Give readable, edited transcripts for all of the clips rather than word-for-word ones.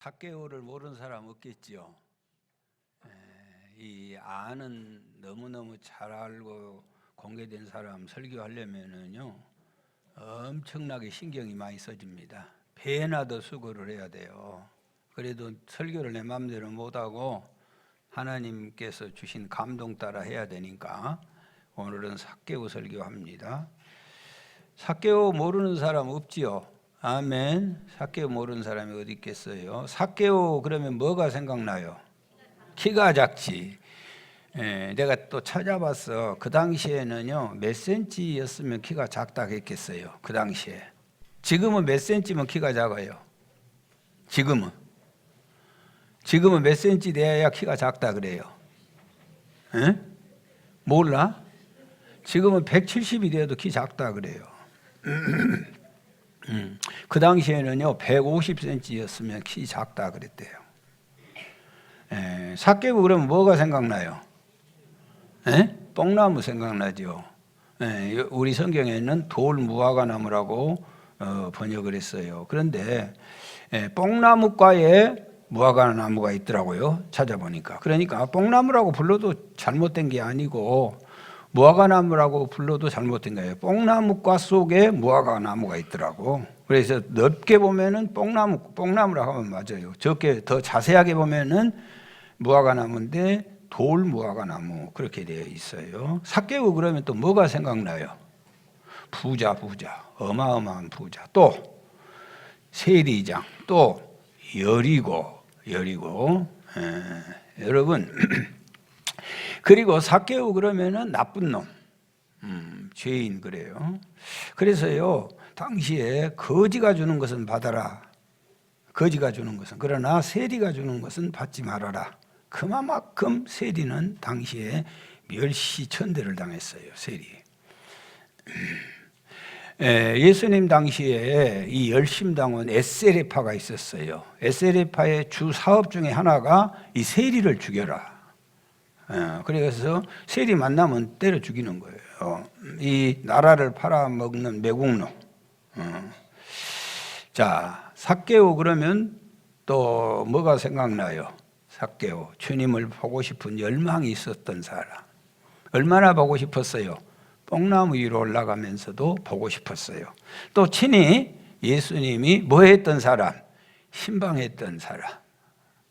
삭개오를 모르는 사람 없겠지요. 이 아는 너무너무 잘 알고 공개된 사람 설교하려면은요 엄청나게 신경이 많이 써집니다. 배나 더 수고를 해야 돼요. 그래도 설교를 내 마음대로 못하고 하나님께서 주신 감동 따라 해야 되니까 오늘은 삭개오 설교합니다. 삭개오 모르는 사람 없지요? 아멘. 삭개오 모르는 사람이 어디 있겠어요? 삭개오 그러면 뭐가 생각나요? 키가 작지. 내가 또 찾아봤어. 그 당시에는요 몇 센치였으면 키가 작다 했겠어요. 그 당시에. 지금은 몇 센치면 키가 작아요? 지금은 몇 센치 돼야 키가 작다 그래요? 몰라? 지금은 170이 돼도 키 작다 그래요. 그 당시에는요 150cm였으면 키 작다 그랬대요. 삭개오 그러면 뭐가 생각나요? 뽕나무 생각나죠. 우리 성경에는 돌무화과나무라고 번역을 했어요. 그런데 뽕나무과에 무화과나무가 있더라고요. 찾아보니까. 그러니까 뽕나무라고 불러도 잘못된 게 아니고 무화과나무라고 불러도 잘못된 거예요. 뽕나무과 속에 무화과나무가 있더라고. 그래서 넓게 보면은 뽕나무라고 하면 맞아요. 적게 더 자세하게 보면은 무화과나무인데 돌무화과나무 그렇게 되어 있어요. 삭개오 그러면 또 뭐가 생각나요? 부자, 어마어마한 부자. 또 세리장, 또 여리고. 여러분 그리고 삭개오 그러면은 나쁜 놈, 죄인 그래요. 그래서요 당시에 거지가 주는 것은 받아라. 거지가 주는 것은 그러나 세리가 주는 것은 받지 말아라. 그만큼 세리는 당시에 멸시천대를 당했어요. 세리. 예수님 당시에 이 열심당원 에세레파가 있었어요. 에세레파의 주 사업 중에 하나가 이 세리를 죽여라. 그래서 세리 만나면 때려 죽이는 거예요. 이 나라를 팔아먹는 매국노. 자, 삭개오 그러면 또 뭐가 생각나요? 삭개오, 주님을 보고 싶은 열망이 있었던 사람. 얼마나 보고 싶었어요? 뽕나무 위로 올라가면서도 보고 싶었어요. 또 친히 예수님이 뭐 했던 사람? 신방했던 사람.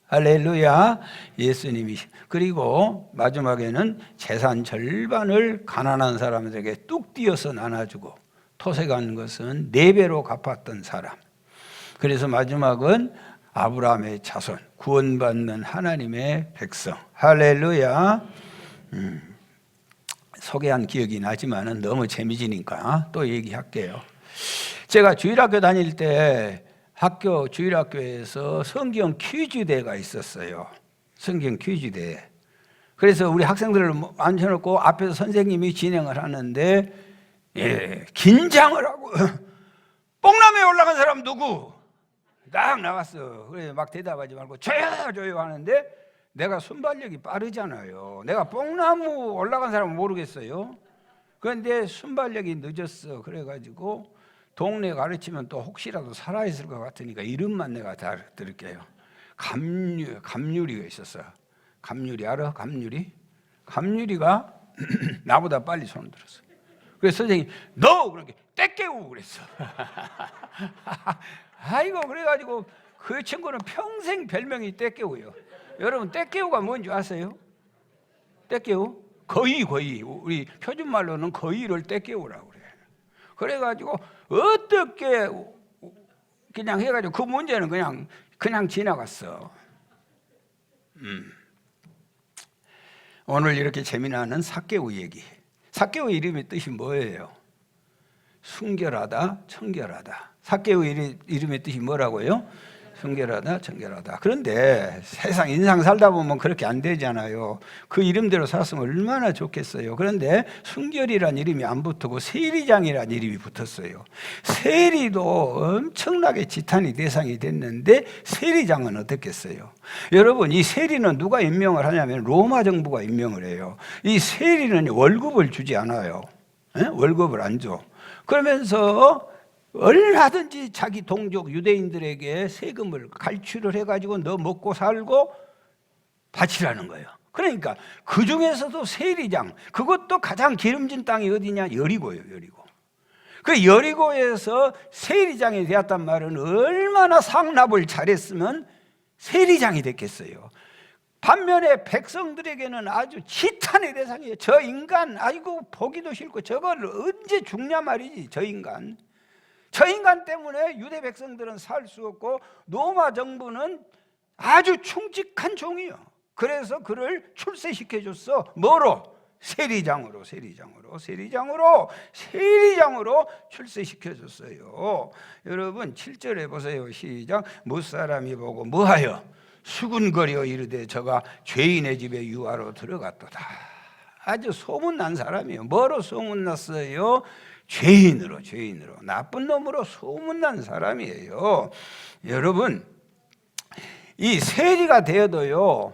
할렐루야. 예수님이. 그리고 마지막에는 재산 절반을 가난한 사람들에게 뚝 띄어서 나눠주고 토색한 것은 4배로 갚았던 사람. 그래서 마지막은 아브라함의 자손, 구원받는 하나님의 백성. 할렐루야. 소개한 기억이 나지만은 너무 재미지니까 또 얘기할게요. 제가 주일학교 다닐 때 주일학교에서 성경 퀴즈대가 있었어요. 성경 퀴즈대. 그래서 우리 학생들을 앉혀놓고 앞에서 선생님이 진행을 하는데 긴장을 하고 뽕나무에 올라간 사람 누구? 딱 나왔어. 그래 막 대답하지 말고 조용 하는데 내가 순발력이 빠르잖아요. 내가 뽕나무 올라간 사람은 모르겠어요. 그런데 순발력이 늦었어. 그래가지고 동네 가르치면 또 혹시라도 살아있을 것 같으니까 이름만 내가 다 들을게요. 감유리가 있었어. 감유리 알아? 감유리가 나보다 빨리 손을 들었어. 그래서 선생님이 너! 그렇게 떼깨우 그랬어. 아이고 그래가지고 그 친구는 평생 별명이 떼깨우예요. 여러분 떼깨우가 뭔지 아세요? 떼깨우? 거의 우리 표준말로는 거의를 떼깨우라고 그래요. 그래가지고 어떻게 그냥 해가지고 그 문제는 그냥 지나갔어. 오늘 이렇게 재미나는 삭개오 얘기. 삭개오 이름의 뜻이 뭐예요? 순결하다, 청결하다. 삭개오 이름의 뜻이 뭐라고요? 순결하다, 청결하다. 그런데 세상 인상 살다 보면 그렇게 안 되잖아요. 그 이름대로 살았으면 얼마나 좋겠어요. 그런데 순결이란 이름이 안 붙고 세리장이란 이름이 붙었어요. 세리도 엄청나게 지탄이 대상이 됐는데 세리장은 어떻겠어요? 여러분 이 세리는 누가 임명을 하냐면 로마 정부가 임명을 해요. 이 세리는 월급을 주지 않아요. 월급을 안 줘. 그러면서 얼마든지 자기 동족 유대인들에게 세금을 갈취를 해가지고 너 먹고 살고 바치라는 거예요. 그러니까 그 중에서도 세리장, 그것도 가장 기름진 땅이 어디냐? 여리고예요. 여리고. 그 여리고에서 세리장이 되었단 말은 얼마나 상납을 잘했으면 세리장이 됐겠어요. 반면에 백성들에게는 아주 지탄의 대상이에요. 저 인간, 아이고 보기도 싫고 저걸 언제 죽냐 말이지. 저 인간 때문에 유대 백성들은 살 수 없고 로마 정부는 아주 충직한 종이요. 그래서 그를 출세시켜줬어. 뭐로? 세리장으로 출세시켜줬어요. 여러분 7절에 보세요. 시작. 무사람이 보고 뭐하여? 수군거려 이르되 저가 죄인의 집에 유하로 들어갔도다. 아주 소문난 사람이에요. 뭐로 소문났어요? 죄인으로, 나쁜 놈으로 소문난 사람이에요. 여러분, 이 세리가 되어도요,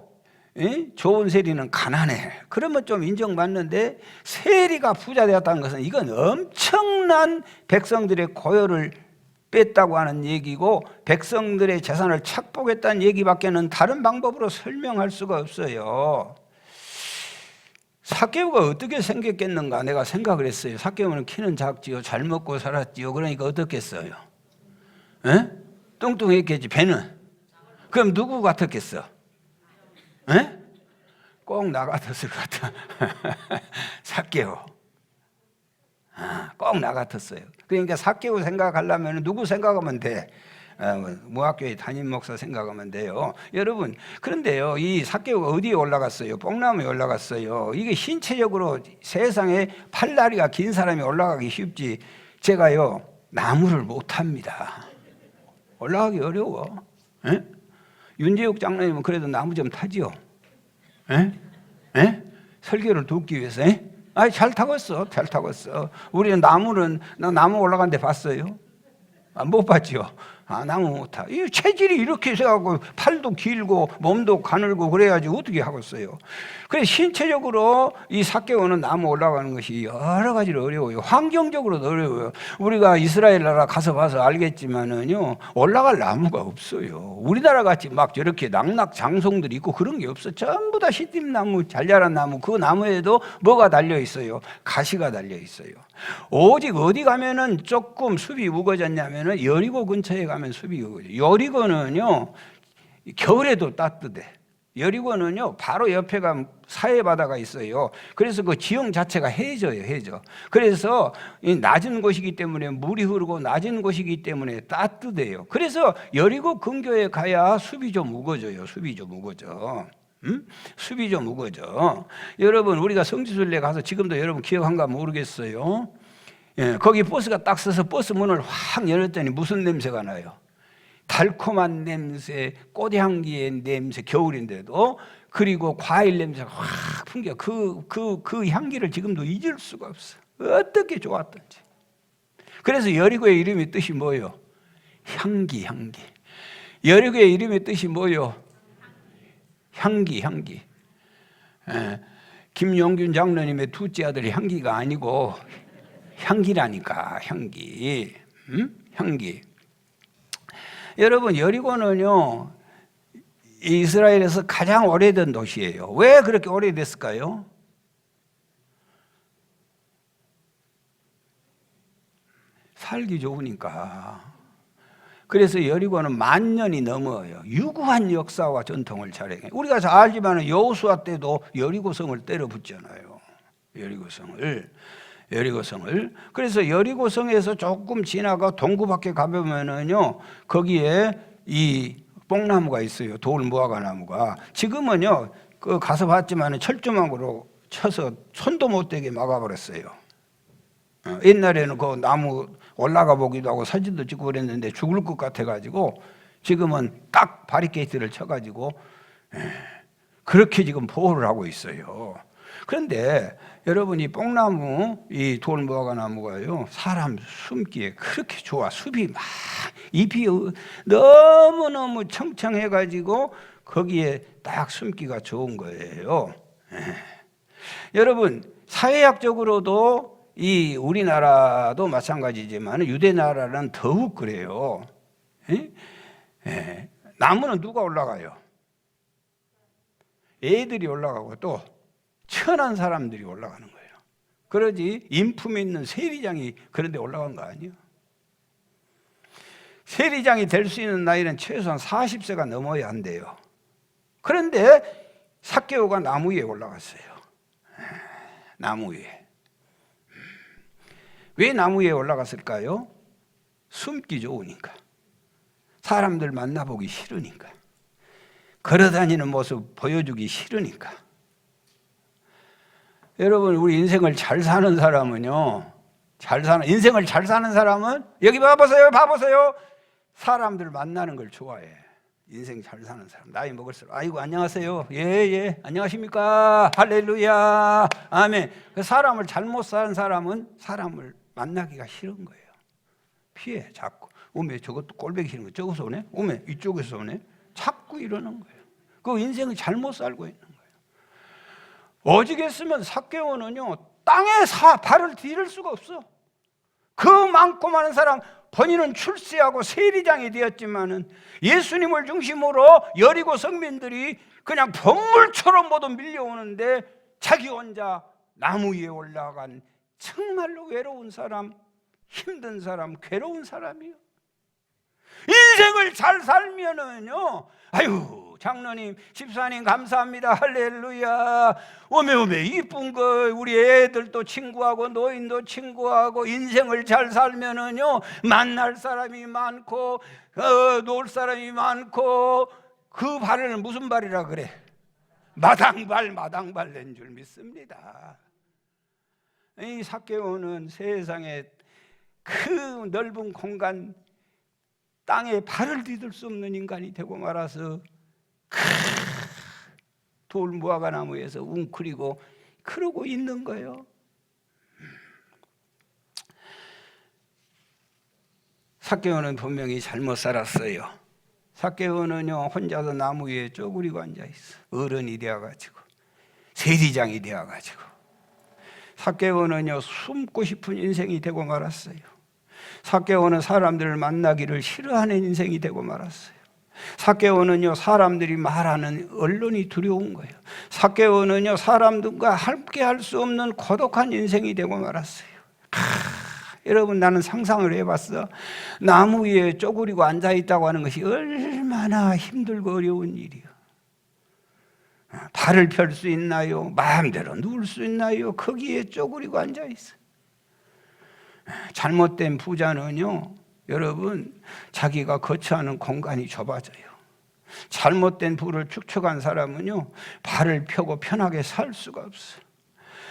좋은 세리는 가난해. 그러면 좀 인정받는데, 세리가 부자 되었다는 것은 이건 엄청난 백성들의 고요를 뺐다고 하는 얘기고, 백성들의 재산을 착복했다는 얘기밖에는 다른 방법으로 설명할 수가 없어요. 삭개오가 어떻게 생겼겠는가 내가 생각을 했어요. 삭개오는 키는 작지요, 잘 먹고 살았지요. 그러니까 어떻겠어요? 뚱뚱했겠지. 배는? 그럼 누구 같았겠어? 꼭 나 같았을 것 같아. 삭개오. 꼭 나 같았어요. 그러니까 삭개오 생각하려면 누구 생각하면 돼? 무학교의 담임 목사 생각하면 돼요. 여러분, 그런데요, 이 삭개오가 어디에 올라갔어요? 뽕나무에 올라갔어요. 이게 신체적으로 세상에 팔다리가 긴 사람이 올라가기 쉽지, 제가요 나무를 못합니다. 올라가기 어려워. 윤재욱 장로님은 그래도 나무 좀 타지요. 설교를 돕기 위해서. 잘 타고 있어. 우리는 나 나무 올라간 데 봤어요? 못 봤죠. 나무 못 타. 이 체질이 이렇게 해갖고 팔도 길고 몸도 가늘고 그래야지 어떻게 하겠어요. 그래서 신체적으로 이 삭개오는 나무 올라가는 것이 여러 가지로 어려워요. 환경적으로도 어려워요. 우리가 이스라엘 나라 가서 봐서 알겠지만은요, 올라갈 나무가 없어요. 우리나라 같이 막 저렇게 낙낙 장송들이 있고 그런 게 없어. 전부 다 시띠나무, 잘 자란 나무. 그 나무에도 뭐가 달려 있어요? 가시가 달려 있어요. 오직 어디 가면은 조금 숲이 우거졌냐면은 여리고 근처에 가면 숲이 우거져. 여리고는요 겨울에도 따뜻해. 여리고는요 바로 옆에가 사해 바다가 있어요. 그래서 그 지형 자체가 해져요. 그래서 낮은 곳이기 때문에 물이 흐르고 낮은 곳이기 때문에 따뜻해요. 그래서 여리고 근교에 가야 숲이 좀 우거져요. 숲이 좀 우거져. 여러분, 우리가 성지순례 가서 지금도 여러분 기억한가 모르겠어요. 거기 버스가 딱 서서 버스 문을 확 열었더니 무슨 냄새가 나요? 달콤한 냄새, 꽃향기의 냄새, 겨울인데도. 그리고 과일 냄새가 확 풍겨. 그 향기를 지금도 잊을 수가 없어. 어떻게 좋았던지. 그래서 여리고의 이름의 뜻이 뭐예요? 향기. 여리고의 이름의 뜻이 뭐예요? 향기. 김용균 장로님의 둘째 아들이 향기가 아니고 향기라니까. 향기. 여러분, 여리고는요 이스라엘에서 가장 오래된 도시예요. 왜 그렇게 오래됐을까요? 살기 좋으니까. 그래서 여리고는 1000년이 넘어요. 유구한 역사와 전통을 자랑해. 우리가 잘 알지만 여호수아 때도 여리고성을 때려 붙잖아요. 여리고성을. 그래서 여리고성에서 조금 지나가 동구밖에 가보면은요 거기에 이 뽕나무가 있어요. 돌무화과 나무가. 지금은요 그 가서 봤지만 철조망으로 쳐서 손도 못 대게 막아버렸어요. 옛날에는 그 나무 올라가 보기도 하고 사진도 찍고 그랬는데 죽을 것 같아가지고 지금은 딱 바리케이트를 쳐가지고 그렇게 지금 보호를 하고 있어요. 그런데 여러분, 이 뽕나무, 이 돌무화과 나무가요 사람 숨기에 그렇게 좋아. 숲이 막 잎이 너무너무 청청해가지고 거기에 딱 숨기가 좋은 거예요. 여러분, 사회학적으로도 이 우리나라도 마찬가지지만 유대 나라는 더욱 그래요. 예? 예. 나무는 누가 올라가요? 애들이 올라가고 또 천한 사람들이 올라가는 거예요. 그러지 인품 있는 세리장이 그런 데 올라간 거 아니에요. 세리장이 될 수 있는 나이는 최소한 40세가 넘어야 한대요. 그런데 삭개오가 나무 위에 올라갔어요. 나무 위에. 왜 나무 위에 올라갔을까요? 숨기 좋으니까. 사람들 만나보기 싫으니까. 걸어다니는 모습 보여주기 싫으니까. 여러분, 우리 인생을 잘 사는 사람은요, 인생을 잘 사는 사람은, 여기 봐보세요, 사람들 만나는 걸 좋아해. 인생 잘 사는 사람. 나이 먹을수록, 아이고, 안녕하세요. 예, 안녕하십니까. 할렐루야. 아멘. 사람을 잘못 사는 사람은 사람을 만나기가 싫은 거예요. 피해, 자꾸. 오메, 저것도 꼴보기 싫은 거. 저기서 오네? 오메, 이쪽에서 오네? 자꾸 이러는 거예요. 그 인생을 잘못 살고 있는 거예요. 오직했으면 삭개오는요, 땅에 발을 디딜 수가 없어. 그 많고 많은 사람, 본인은 출세하고 세리장이 되었지만은 예수님을 중심으로 여리고 성민들이 그냥 번물처럼 모두 밀려오는데 자기 혼자 나무 위에 올라간 정말로 외로운 사람, 힘든 사람, 괴로운 사람이요. 인생을 잘 살면은요, 아유, 장로님, 집사님 감사합니다. 할렐루야. 오메 이쁜 거 우리 애들도 친구하고 노인도 친구하고 인생을 잘 살면은요, 만날 사람이 많고 놀 사람이 많고 그 발을 무슨 발이라 그래? 마당발 낸 줄 믿습니다. 이 삭개오는 세상에 그 넓은 공간 땅에 발을 디딜 수 없는 인간이 되고 말아서 돌 무화과 나무에서 웅크리고 그러고 있는 거예요. 삭개오는 분명히 잘못 살았어요. 삭개오는요, 혼자서 나무 위에 쪼그리고 앉아있어. 어른이 되어가지고 세리장이 되어가지고 삭개오는요, 숨고 싶은 인생이 되고 말았어요. 삭개오는 사람들을 만나기를 싫어하는 인생이 되고 말았어요. 삭개오는요, 사람들이 말하는 언론이 두려운 거예요. 삭개오는요, 사람들과 함께 할 수 없는 고독한 인생이 되고 말았어요. 여러분, 나는 상상을 해봤어. 나무 위에 쪼그리고 앉아있다고 하는 것이 얼마나 힘들고 어려운 일이요. 발을 펼 수 있나요? 마음대로 누울 수 있나요? 거기에 쪼그리고 앉아있어. 잘못된 부자는요, 여러분, 자기가 거처하는 공간이 좁아져요. 잘못된 부를 축적한 사람은요, 발을 펴고 편하게 살 수가 없어요.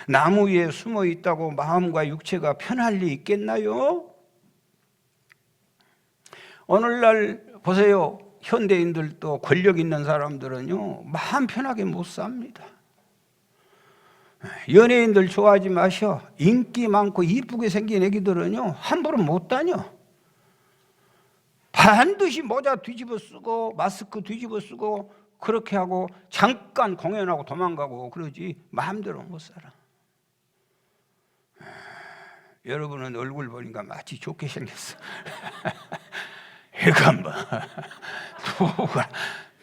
나무 위에 숨어 있다고 마음과 육체가 편할 리 있겠나요? 오늘날 보세요. 현대인들도 권력 있는 사람들은요, 마음 편하게 못 삽니다. 연예인들 좋아하지 마셔. 인기 많고 이쁘게 생긴 애기들은요, 함부로 못 다녀. 반드시 모자 뒤집어 쓰고 마스크 뒤집어 쓰고 그렇게 하고 잠깐 공연하고 도망가고 그러지 마음대로 못 살아. 여러분은 얼굴 보니까 마치 좋게 생겼어. 이거 뭐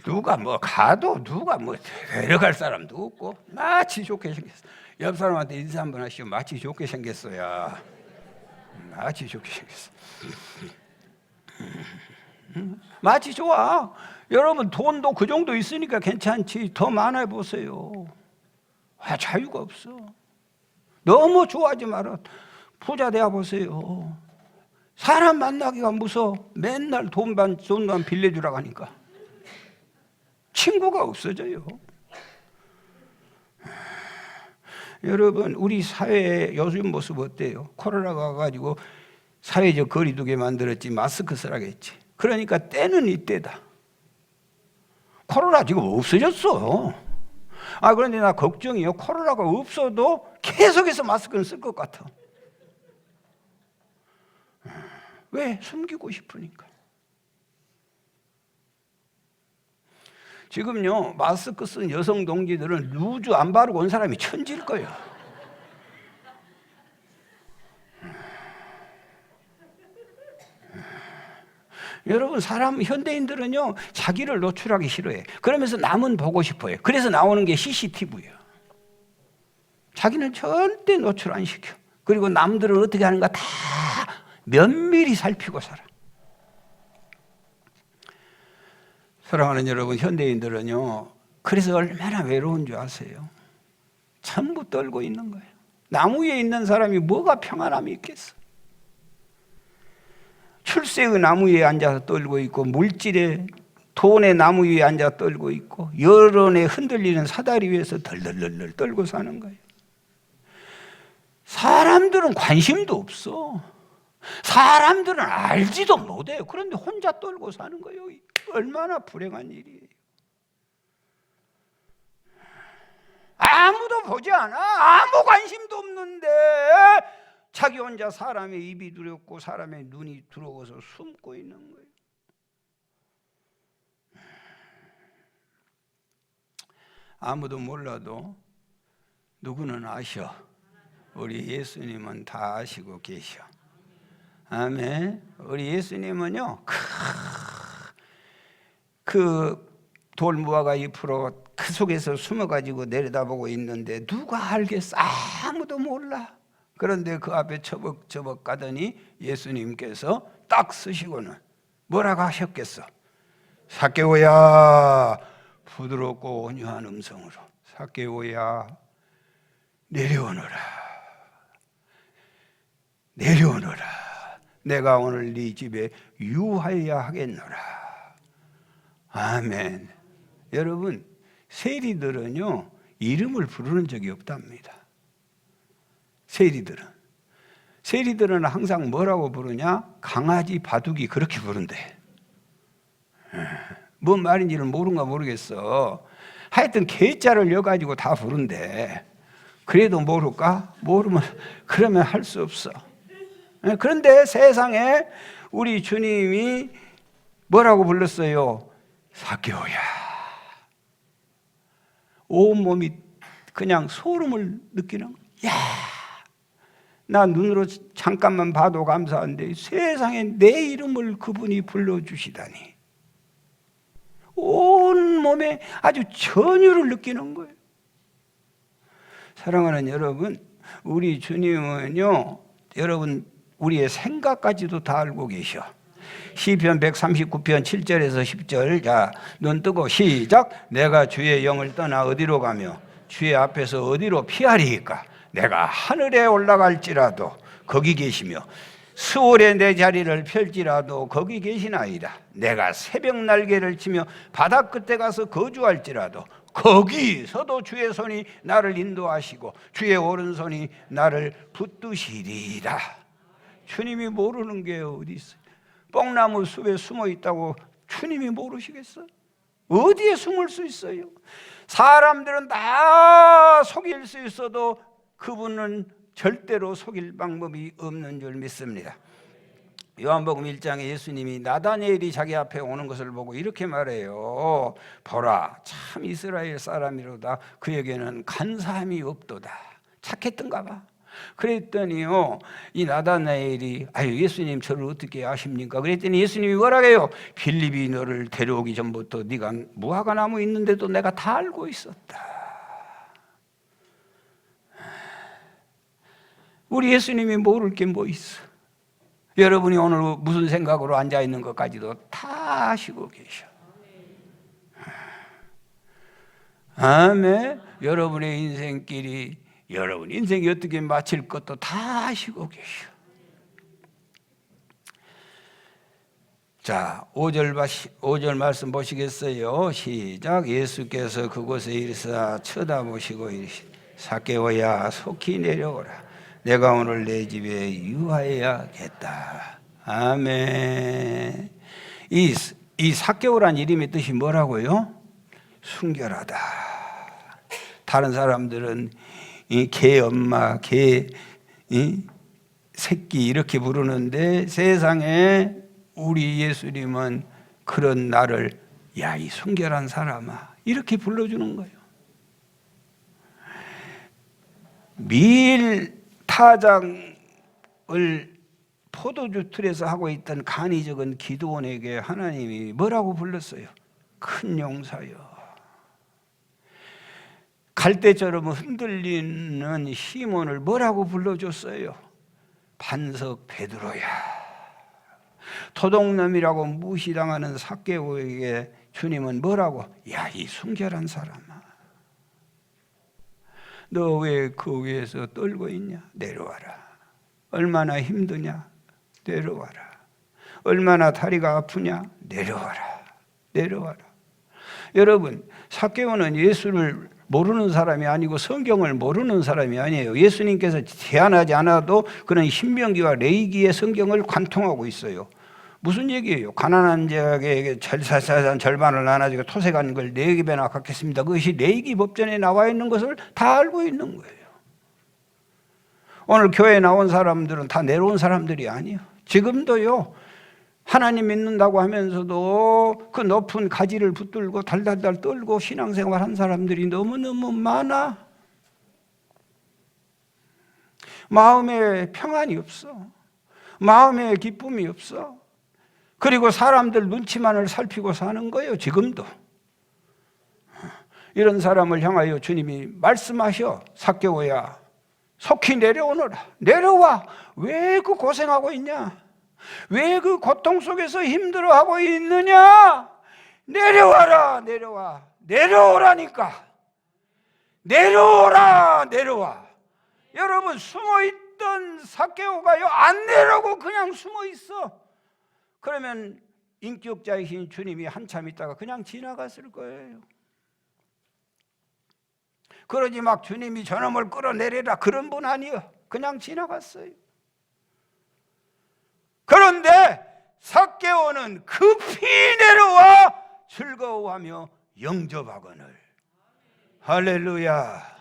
누가 뭐 가도 누가 뭐 데려갈 사람도 없고 마치 좋게 생겼어. 옆 사람한테 인사 한번 하시오. 마치 좋게 생겼어야. 마치 좋게 생겼어. 마치 좋아. 여러분 돈도 그 정도 있으니까 괜찮지. 더 많아 보세요. 자유가 없어. 너무 좋아하지 마라. 부자 되어 보세요. 사람 만나기가 무서워. 맨날 돈만 빌려주라고 하니까 친구가 없어져요. 여러분, 우리 사회의 요즘 모습 어때요? 코로나가 와가지고 사회적 거리 두게 만들었지 마스크 쓰라겠지. 그러니까 때는 이때다. 코로나 지금 없어졌어. 그런데 나 걱정이요. 코로나가 없어도 계속해서 마스크는 쓸 것 같아. 왜? 숨기고 싶으니까. 지금요, 마스크 쓴 여성 동지들은 루즈 안 바르고 온 사람이 천지일 거예요. 여러분, 현대인들은요, 자기를 노출하기 싫어해. 그러면서 남은 보고 싶어요. 그래서 나오는 게 CCTV예요. 자기는 절대 노출 안 시켜. 그리고 남들은 어떻게 하는가 다 면밀히 살피고 살아. 사랑하는 여러분, 현대인들은요, 그래서 얼마나 외로운 줄 아세요? 전부 떨고 있는 거예요. 나무 위에 있는 사람이 뭐가 평안함이 있겠어? 출세의 나무 위에 앉아서 떨고 있고, 물질의 돈의 나무 위에 앉아 떨고 있고, 여론에 흔들리는 사다리 위에서 덜덜덜 떨고 사는 거예요. 사람들은 관심도 없어. 사람들은 알지도 못해요. 그런데 혼자 떨고 사는 거예요. 얼마나 불행한 일이에요. 아무도 보지 않아. 아무 관심도 없는데 자기 혼자 사람의 입이 두렵고 사람의 눈이 두려워서 숨고 있는 거예요. 아무도 몰라도 누구는 아셔. 우리 예수님은 다 아시고 계셔. 아멘. 우리 예수님은요, 그 돌무화과 잎으로 그 속에서 숨어가지고 내려다보고 있는데 누가 알겠어? 아무도 몰라. 그런데 그 앞에 처벅처벅 가더니 예수님께서 딱 쓰시고는 뭐라고 하셨겠어? 삭개오야, 부드럽고 온유한 음성으로, 삭개오야, 내려오너라. 내려오너라. 내가 오늘 네 집에 유하여야 하겠노라. 아멘. 여러분, 세리들은요, 이름을 부르는 적이 없답니다. 세리들은 항상 뭐라고 부르냐? 강아지, 바둑이 그렇게 부른대. 뭔 말인지는 모르는가 모르겠어. 하여튼 개자를 여가지고 다 부른대. 그래도 모를까? 모르면 그러면 할 수 없어. 그런데 세상에 우리 주님이 뭐라고 불렀어요? 삭개오야. 온몸이 그냥 소름을 느끼는 거야. 야, 나 눈으로 잠깐만 봐도 감사한데 세상에 내 이름을 그분이 불러주시다니. 온몸에 아주 전율을 느끼는 거예요. 사랑하는 여러분, 우리 주님은요, 여러분 우리의 생각까지도 다 알고 계셔. 시편 139편 7절에서 10절. 자, 눈 뜨고 시작. 내가 주의 영을 떠나 어디로 가며 주의 앞에서 어디로 피하리이까? 내가 하늘에 올라갈지라도 거기 계시며 수월에 내 자리를 펼지라도 거기 계시나이다. 내가 새벽 날개를 치며 바다 끝에 가서 거주할지라도 거기서도 주의 손이 나를 인도하시고 주의 오른손이 나를 붙드시리이다. 주님이 모르는 게 어디 있어요? 뽕나무 숲에 숨어 있다고 주님이 모르시겠어요? 어디에 숨을 수 있어요? 사람들은 다 속일 수 있어도 그분은 절대로 속일 방법이 없는 줄 믿습니다. 요한복음 1장에 예수님이 나다니엘이 자기 앞에 오는 것을 보고 이렇게 말해요. 보라, 참 이스라엘 사람이로다. 그에게는 간사함이 없도다. 착했던가 봐. 그랬더니요, 이 나다나엘이 아유 예수님 저를 어떻게 아십니까? 그랬더니 예수님이 뭐라고 해요? 빌립이 너를 데려오기 전부터 네가 무화과 나무 있는데도 내가 다 알고 있었다. 우리 예수님이 모를 게 뭐 있어? 여러분이 오늘 무슨 생각으로 앉아 있는 것까지도 다 아시고 계셔. 아멘. 여러분의 인생길이, 여러분 인생이 어떻게 마칠 것도 다 아시고 계셔. 자, 5절 말씀 보시겠어요? 시작. 예수께서 그곳에 이르사 쳐다보시고 이르시되 삭개오야 속히 내려오라. 내가 오늘 내 집에 유하여야겠다. 아멘. 이 삭개오란 이름의 뜻이 뭐라고요? 순결하다. 다른 사람들은 개 엄마, 개 새끼 이렇게 부르는데 세상에 우리 예수님은 그런 나를 야, 이 순결한 사람아 이렇게 불러주는 거예요. 밀 타작을 포도주 틀에서 하고 있던 간이 적은 기드온에게 하나님이 뭐라고 불렀어요? 큰 용사여. 갈대처럼 흔들리는 시몬을 뭐라고 불러줬어요? 반석 베드로야. 도둑놈이라고 무시당하는 삭개오에게 주님은 뭐라고? 야, 이 순결한 사람아, 너 왜 그 위에서 떨고 있냐? 내려와라. 얼마나 힘드냐? 내려와라. 얼마나 다리가 아프냐? 내려와라. 내려와라. 여러분, 삭개오는 예수를 모르는 사람이 아니고 성경을 모르는 사람이 아니에요. 예수님께서 제안하지 않아도 그는 신명기와 레위기의 성경을 관통하고 있어요. 무슨 얘기예요? 가난한 자에게 자산 절반을 나눠주고 토색한 걸 4배나 갚겠습니다. 그것이 레위기 법전에 나와 있는 것을 다 알고 있는 거예요. 오늘 교회에 나온 사람들은 다 내려온 사람들이 아니에요. 지금도요, 하나님 믿는다고 하면서도 그 높은 가지를 붙들고 달달달 떨고 신앙생활 한 사람들이 너무너무 많아. 마음에 평안이 없어. 마음에 기쁨이 없어. 그리고 사람들 눈치만을 살피고 사는 거예요. 지금도. 이런 사람을 향하여 주님이 말씀하셔. 삭개오야, 속히 내려오너라. 내려와. 왜 그 고생하고 있냐? 왜 그 고통 속에서 힘들어하고 있느냐? 내려와라. 내려와. 내려오라니까. 내려오라. 내려와. 여러분, 숨어있던 삭개오가요, 안 내려오고 그냥 숨어있어. 그러면 인격자이신 주님이 한참 있다가 그냥 지나갔을 거예요. 그러지 막 주님이 저놈을 끌어내리라 그런 분 아니요. 그냥 지나갔어요. 그런데 삭개오는 급히 내려와 즐거워하며 영접하거늘. 할렐루야.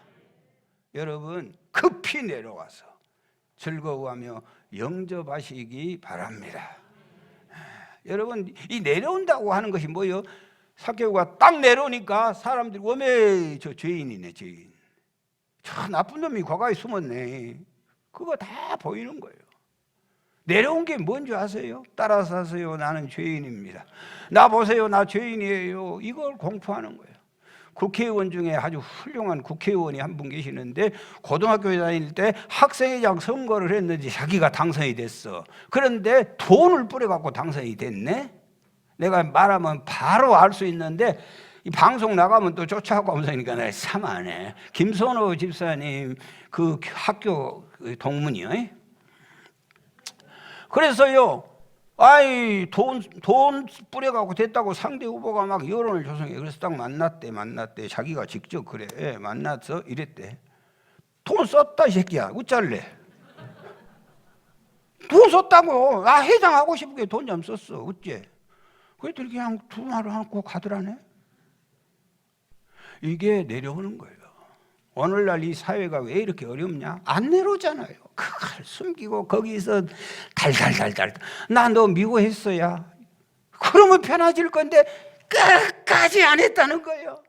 여러분, 급히 내려와서 즐거워하며 영접하시기 바랍니다. 여러분, 이 내려온다고 하는 것이 뭐예요? 삭개오가 딱 내려오니까 사람들이 어메, 저 죄인이네, 죄인. 저 나쁜 놈이 과거에 숨었네. 그거 다 보이는 거예요. 내려온 게 뭔지 아세요? 따라서 하세요. 나는 죄인입니다. 나 보세요. 나 죄인이에요. 이걸 공포하는 거예요. 국회의원 중에 아주 훌륭한 국회의원이 한 분 계시는데 고등학교에 다닐 때 학생회장 선거를 했는지 자기가 당선이 됐어. 그런데 돈을 뿌려갖고 당선이 됐네. 내가 말하면 바로 알 수 있는데 이 방송 나가면 또 쫓아가고 하면서니까 내가 참하네. 김선호 집사님 그 학교 동문이요. 그래서요, 아이 돈 뿌려갖고 됐다고 상대 후보가 막 여론을 조성해. 그래서 딱 만났대. 자기가 직접 그래. 만나서 이랬대. 돈 썼다 이 새끼야. 어쩔래? 돈 썼다고. 아, 회장하고 싶게 돈 좀 썼어. 어째? 그랬더니 그냥 두 말을 안고 가더라네. 이게 내려오는 거예요. 오늘날 이 사회가 왜 이렇게 어렵냐? 안 내려오잖아요. 그걸 숨기고 거기서 달달달달. 나 너 미워했어야. 그러면 편해질 건데 끝까지 안 했다는 거예요.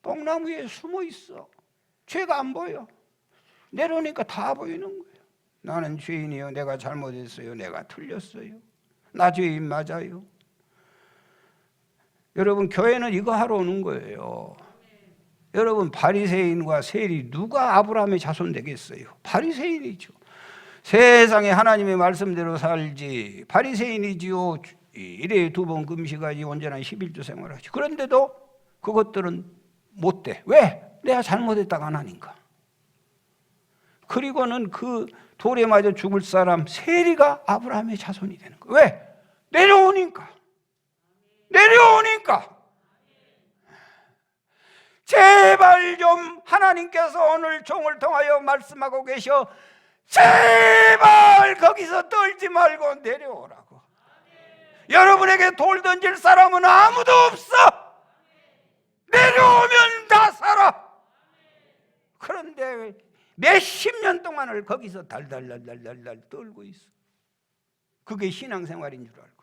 뽕나무에 숨어 있어. 죄가 안 보여. 내려오니까 다 보이는 거예요. 나는 죄인이요. 내가 잘못했어요. 내가 틀렸어요. 나 죄인 맞아요. 여러분, 교회는 이거 하러 오는 거예요. 여러분, 바리새인과 세리 누가 아브라함의 자손 되겠어요? 바리새인이죠. 세상에 하나님의 말씀대로 살지 바리새인이지요. 일회에 2번 금식하지 온전한 11조 생활하지. 그런데도 그것들은 못 돼. 왜? 내가 잘못했다가 안 하니까. 그리고는 그 돌에 맞아 죽을 사람 세리가 아브라함의 자손이 되는 거예요. 왜? 내려오니까. 제발 좀 하나님께서 오늘 종을 통하여 말씀하고 계셔. 제발 거기서 떨지 말고 내려오라고. 여러분에게 돌 던질 사람은 아무도 없어. 내려오면 다 살아. 그런데 몇십 년 동안을 거기서 달달달달달 떨고 있어. 그게 신앙생활인 줄 알고.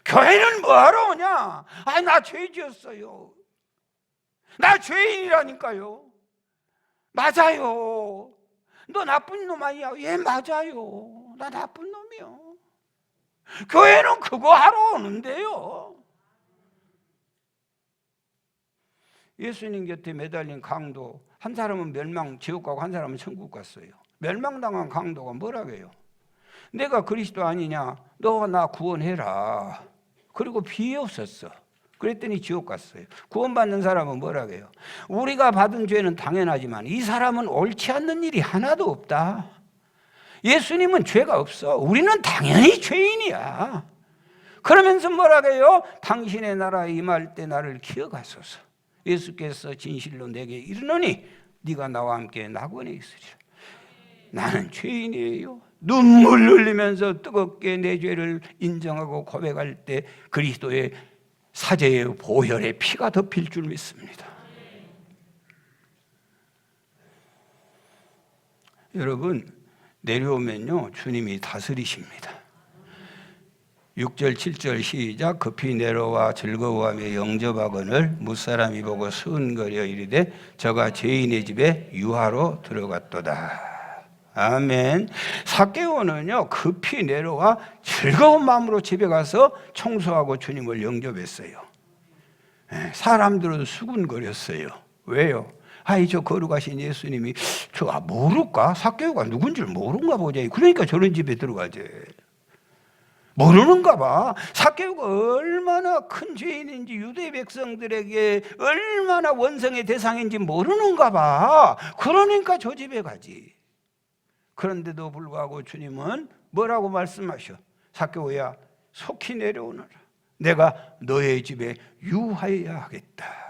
교회는 뭐하러 오냐? 나 죄 지었어요. 나 죄인이라니까요. 맞아요. 너 나쁜 놈 아니야? 예, 맞아요. 나 나쁜 놈이요. 교회는 그거 하러 오는데요. 예수님 곁에 매달린 강도, 한 사람은 멸망 지옥 가고 한 사람은 천국 갔어요. 멸망당한 강도가 뭐라고 해요? 내가 그리스도 아니냐? 너가 나 구원해라. 그리고 비웃었어. 그랬더니 지옥 갔어요. 구원받는 사람은 뭐라고 해요? 우리가 받은 죄는 당연하지만 이 사람은 옳지 않는 일이 하나도 없다. 예수님은 죄가 없어. 우리는 당연히 죄인이야. 그러면서 뭐라고 해요? 당신의 나라에 임할 때 나를 기억하소서. 예수께서 진실로 내게 이르노니 네가 나와 함께 낙원에 있으리라. 나는 죄인이에요. 눈물 흘리면서 뜨겁게 내 죄를 인정하고 고백할 때 그리스도의 사제의 보혈에 피가 덮일 줄 믿습니다. 여러분, 내려오면요 주님이 다스리십니다. 6절 7절 시작. 급히 내려와 즐거워하며 영접하거늘 무사람이 보고 수은거려 이르되 저가 죄인의 집에 유하로 들어갔도다. 아멘. 삭개오는요 급히 내려와 즐거운 마음으로 집에 가서 청소하고 주님을 영접했어요. 사람들은 수군거렸어요. 왜요? 저 거룩하신 예수님이 저 모를까? 삭개오가 누군지 모른가 보자. 그러니까 저런 집에 들어가지. 모르는가 봐. 삭개오가 얼마나 큰 죄인인지 유대 백성들에게 얼마나 원성의 대상인지 모르는가 봐. 그러니까 저 집에 가지. 그런데도 불구하고 주님은 뭐라고 말씀하셔? 삭개오야 속히 내려오너라. 내가 너의 집에 유하여야 하겠다.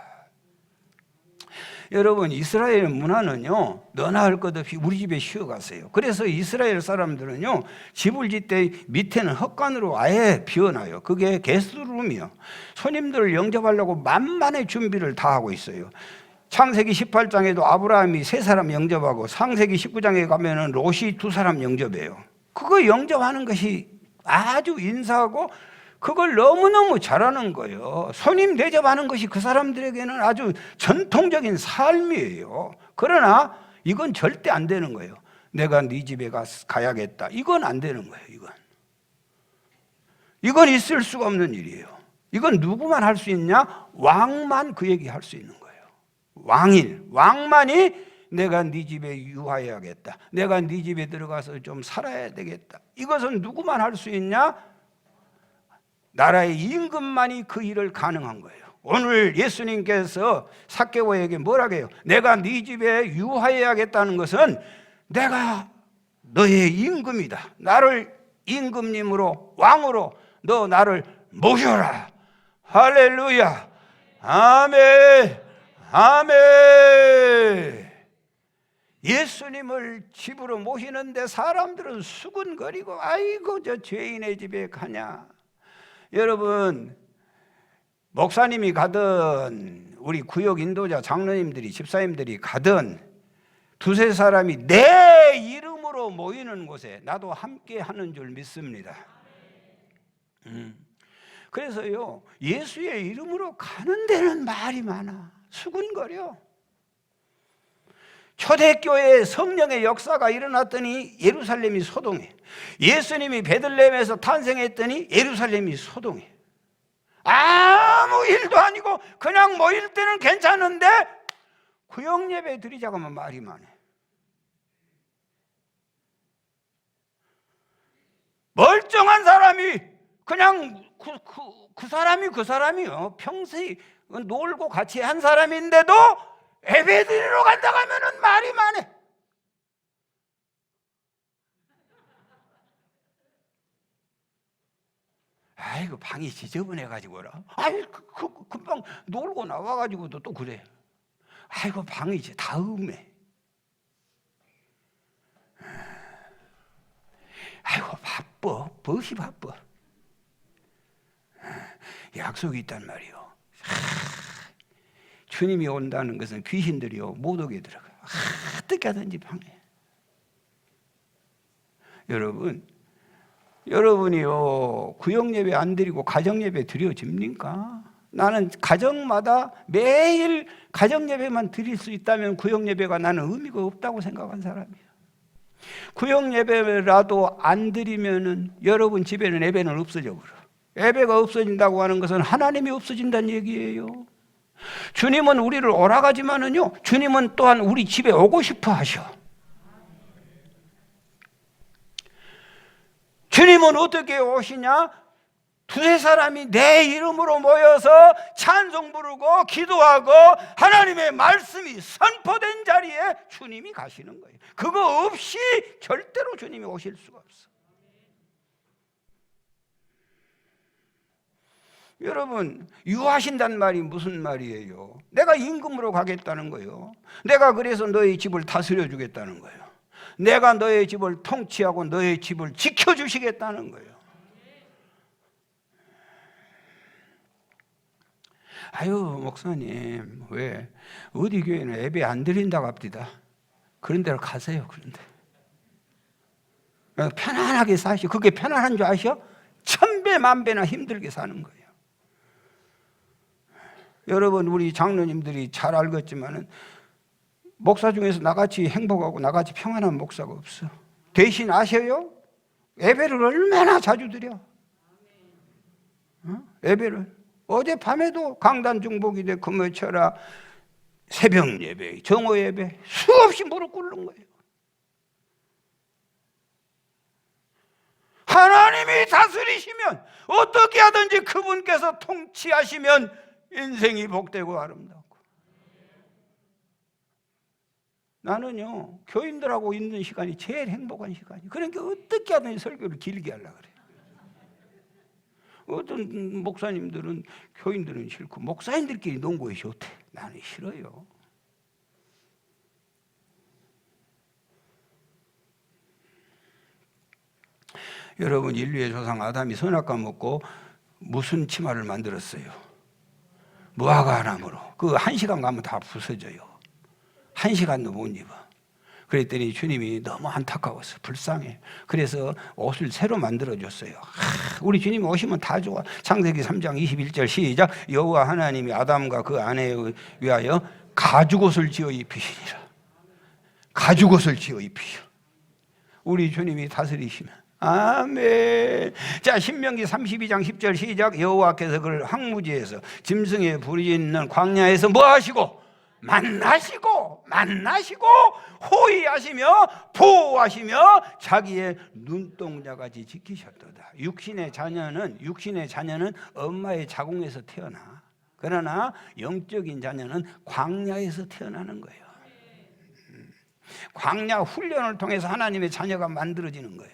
여러분, 이스라엘 문화는요 너나 할 것 없이 우리 집에 쉬어가세요. 그래서 이스라엘 사람들은요 집을 짓때 밑에는 헛간으로 아예 비워놔요. 그게 게스트룸이요. 손님들을 영접하려고 만만의 준비를 다 하고 있어요. 창세기 18장에도 아브라함이 3사람 영접하고 창세기 19장에 가면은 롯이 2사람 영접해요. 그거 영접하는 것이 아주 인사하고 그걸 너무너무 잘하는 거예요. 손님 대접하는 것이 그 사람들에게는 아주 전통적인 삶이에요. 그러나 이건 절대 안 되는 거예요. 내가 네 집에 가야겠다. 이건 안 되는 거예요. 이건 있을 수가 없는 일이에요. 이건 누구만 할 수 있냐? 왕만 그 얘기 할 수 있는 거예요. 왕만이 내가 네 집에 유하여야겠다. 내가 네 집에 들어가서 좀 살아야 되겠다. 이것은 누구만 할 수 있냐? 나라의 임금만이 그 일을 가능한 거예요. 오늘 예수님께서 삭개오에게 뭐라고 해요? 내가 네 집에 유하여야겠다는 것은 내가 너의 임금이다. 나를 임금님으로 왕으로 너 나를 모셔라. 할렐루야. 아멘. 아멘. 예수님을 집으로 모시는데 사람들은 수군거리고 아이고 저 죄인의 집에 가냐. 여러분, 목사님이 가든 우리 구역 인도자 장로님들이 집사님들이 가든 2-3사람이 내 이름으로 모이는 곳에 나도 함께 하는 줄 믿습니다. 그래서요 예수의 이름으로 가는 데는 말이 많아. 수군거려. 초대교회에 성령의 역사가 일어났더니 예루살렘이 소동해. 예수님이 베들레헴에서 탄생했더니 예루살렘이 소동해. 아무 일도 아니고 그냥 모일 때는 괜찮은데 구역예배 드리자고 하면 말이 많아. 멀쩡한 사람이 그냥 그 사람이요. 평소에 놀고 같이 한 사람인데도 예배 드리러 간다고 하면은 말이 많아. 아이고 방이 지저분해가지고라. 금방 놀고 나와가지고도 또 그래. 아이고 방이 다 음해. 아이고 바빠. 무엇이 바빠. 약속이 있단 말이요. 주님이 온다는 것은 귀신들이요 못 오게 들어가. 어떻게 하든지 방해. 여러분, 여러분이요, 구역예배 안 드리고 가정예배 드려집니까? 나는 가정마다 매일 가정예배만 드릴 수 있다면 구역예배가 나는 의미가 없다고 생각한 사람이에요. 구역예배라도 안 드리면은 여러분 집에는 예배는 없어져 버려. 예배가 없어진다고 하는 것은 하나님이 없어진다는 얘기예요. 주님은 우리를 오라가지만은요, 주님은 또한 우리 집에 오고 싶어 하셔. 주님은 어떻게 오시냐? 두세 사람이 내 이름으로 모여서 찬송 부르고 기도하고 하나님의 말씀이 선포된 자리에 주님이 가시는 거예요. 그거 없이 절대로 주님이 오실 수가 없어. 여러분, 유하신다는 말이 무슨 말이에요? 내가 임금으로 가겠다는 거예요. 내가 그래서 너의 집을 다스려 주겠다는 거예요. 내가 너의 집을 통치하고 너의 집을 지켜주시겠다는 거예요. 아유, 목사님, 왜 어디 교회는 예배 안 드린다고 합디다. 그런 데로 가세요. 그런데 편안하게 사시오. 그게 편안한 줄 아시오? 1000배 만배나 힘들게 사는 거예요. 여러분, 우리 장로님들이 잘 알겠지만은 목사 중에서 나같이 행복하고 나같이 평안한 목사가 없어. 대신 아셔요? 예배를 얼마나 자주 드려. 예배를 어젯밤에도 강단 중복이대 금요철야 새벽 예배, 정오 예배 수없이 무릎 꿇는 거예요. 하나님이 다스리시면 어떻게 하든지 그분께서 통치하시면 인생이 복되고 아름답고. 나는요, 교인들하고 있는 시간이 제일 행복한 시간이에요. 그러니까 어떻게 하든지 설교를 길게 하려고 그래요. 어떤 목사님들은 교인들은 싫고 목사님들끼리 농구에 좋대. 나는 싫어요. 여러분, 인류의 조상 아담이 선악과 먹고 무슨 치마를 만들었어요? 무화과나무로. 그 1시간 가면 다 부서져요. 1시간도 못 입어. 그랬더니 주님이 너무 안타까웠어. 불쌍해. 그래서 옷을 새로 만들어줬어요. 우리 주님이 오시면 다 좋아. 창세기 3장 21절 시작. 여호와 하나님이 아담과 그 아내에 위하여 가죽옷을 지어 입히시니라. 가죽옷을 지어 입히셔. 우리 주님이 다스리시면. 아멘. 자, 신명기 32장 10절 시작. 여호와께서 그를 황무지에서 짐승의 부리짖는 광야에서 뭐 하시고? 만나시고 호위하시며 보호하시며 자기의 눈동자같이 지키셨도다. 육신의 자녀는 엄마의 자궁에서 태어나. 그러나 영적인 자녀는 광야에서 태어나는 거예요. 광야 훈련을 통해서 하나님의 자녀가 만들어지는 거예요.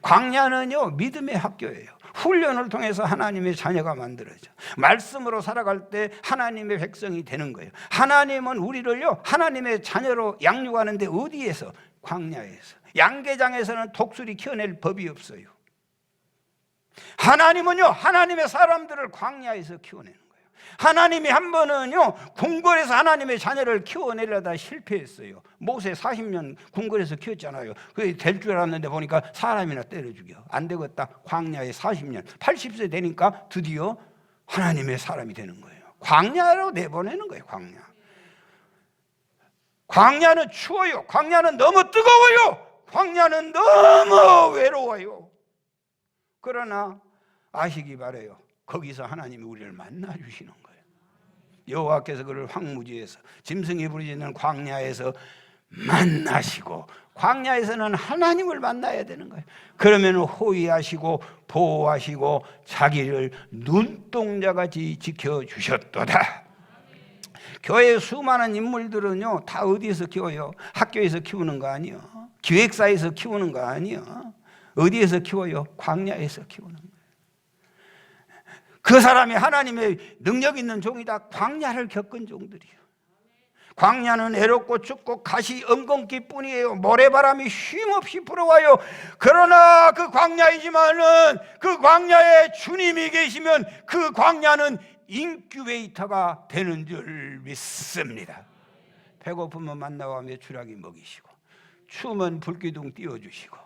광야는요, 믿음의 학교예요. 훈련을 통해서 하나님의 자녀가 만들어져. 말씀으로 살아갈 때 하나님의 백성이 되는 거예요. 하나님은 우리를요, 하나님의 자녀로 양육하는데 어디에서? 광야에서. 양계장에서는 독수리 키워낼 법이 없어요. 하나님은요, 하나님의 사람들을 광야에서 키워내는 거예요. 하나님이 한 번은요, 궁궐에서 하나님의 자녀를 키워내려다 실패했어요. 모세 40년 궁궐에서 키웠잖아요. 그게 될 줄 알았는데 보니까 사람이나 때려 죽여. 안 되겠다. 광야에 40년 80세 되니까 드디어 하나님의 사람이 되는 거예요. 광야로 내보내는 거예요. 광야는 추워요. 광야는 너무 뜨거워요. 광야는 너무 외로워요. 그러나 아시기 바라요. 거기서 하나님이 우리를 만나 주시는 거예요. 여호와께서 그를 황무지에서 짐승이 부르짖는 광야에서 만나시고, 광야에서는 하나님을 만나야 되는 거예요. 그러면 호위하시고 보호하시고 자기를 눈동자같이 지켜주셨도다. 교회 수많은 인물들은요, 다 어디에서 키워요? 학교에서 키우는 거 아니에요. 기획사에서 키우는 거 아니에요. 어디에서 키워요? 광야에서 키우는 거예요. 그 사람이 하나님의 능력 있는 종이다. 광야를 겪은 종들이에요. 광야는 애롭고 춥고 가시 엉겅기 뿐이에요. 모래바람이 쉼없이 불어와요. 그러나 그 광야이지만은 그 광야에 주님이 계시면 그 광야는 인큐베이터가 되는 줄 믿습니다. 배고프면 만나와 메추라기 먹이시고, 추우면 불기둥 띄워주시고,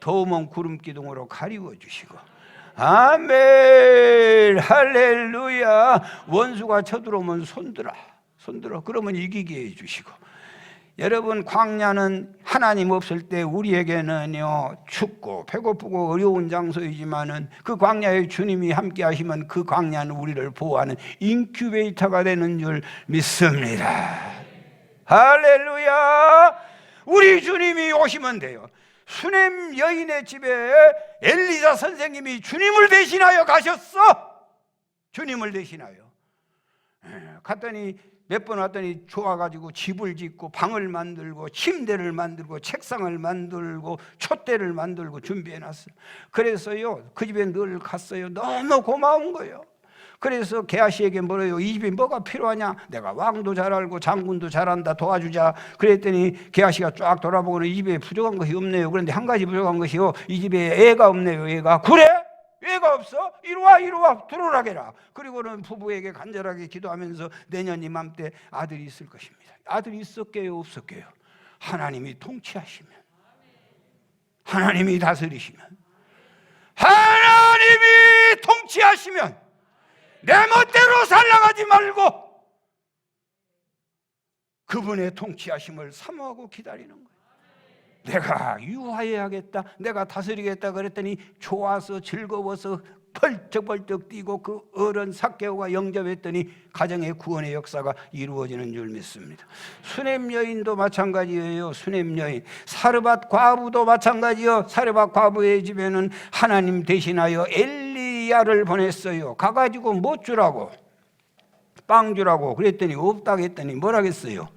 더우면 구름 기둥으로 가리워 주시고, 아멘, 할렐루야. 원수가 쳐들어오면 손들어 그러면 이기게 해주시고. 여러분, 광야는 하나님 없을 때 우리에게는요 춥고 배고프고 어려운 장소이지만은 그 광야에 주님이 함께 하시면 그 광야는 우리를 보호하는 인큐베이터가 되는 줄 믿습니다. 할렐루야. 우리 주님이 오시면 돼요. 수넴 여인의 집에 엘리사 선생님이 주님을 대신하여 가셨어. 주님을 대신하여 갔더니 몇 번 왔더니 좋아가지고 집을 짓고 방을 만들고 침대를 만들고 책상을 만들고 촛대를 만들고 준비해놨어요. 그래서요 그 집에 늘 갔어요. 너무 고마운 거예요. 그래서 게하시에게 뭐래요? 이 집에 뭐가 필요하냐? 내가 왕도 잘 알고 장군도 잘한다, 도와주자. 그랬더니 게하시가 쫙 돌아보고는 이 집에 부족한 것이 없네요. 그런데 한 가지 부족한 것이요, 이 집에 애가 없네요. 애가. 그래? 애가 없어? 이리 와 들어오라게라. 그리고는 부부에게 간절하게 기도하면서 내년 이맘때 아들이 있을 것입니다. 아들이 있었게요, 없었게요? 하나님이 통치하시면, 하나님이 다스리시면, 하나님이 통치하시면 내 멋대로 살아가지 말고 그분의 통치하심을 사모하고 기다리는 거예요. 내가 유하여야겠다, 내가 다스리겠다 그랬더니 좋아서 즐거워서 펄쩍펄쩍 뛰고 그 어른 삭개오가 영접했더니 가정의 구원의 역사가 이루어지는 줄 믿습니다. 수넴 여인도 마찬가지예요. 수넴 여인, 사르밧 과부도 마찬가지요. 사르밧 과부의 집에는 하나님 대신하여 엘리야를 보냈어요. 가가지고 뭐 주라고? 빵 주라고. 그랬더니 없다고 했더니 뭐라겠어요?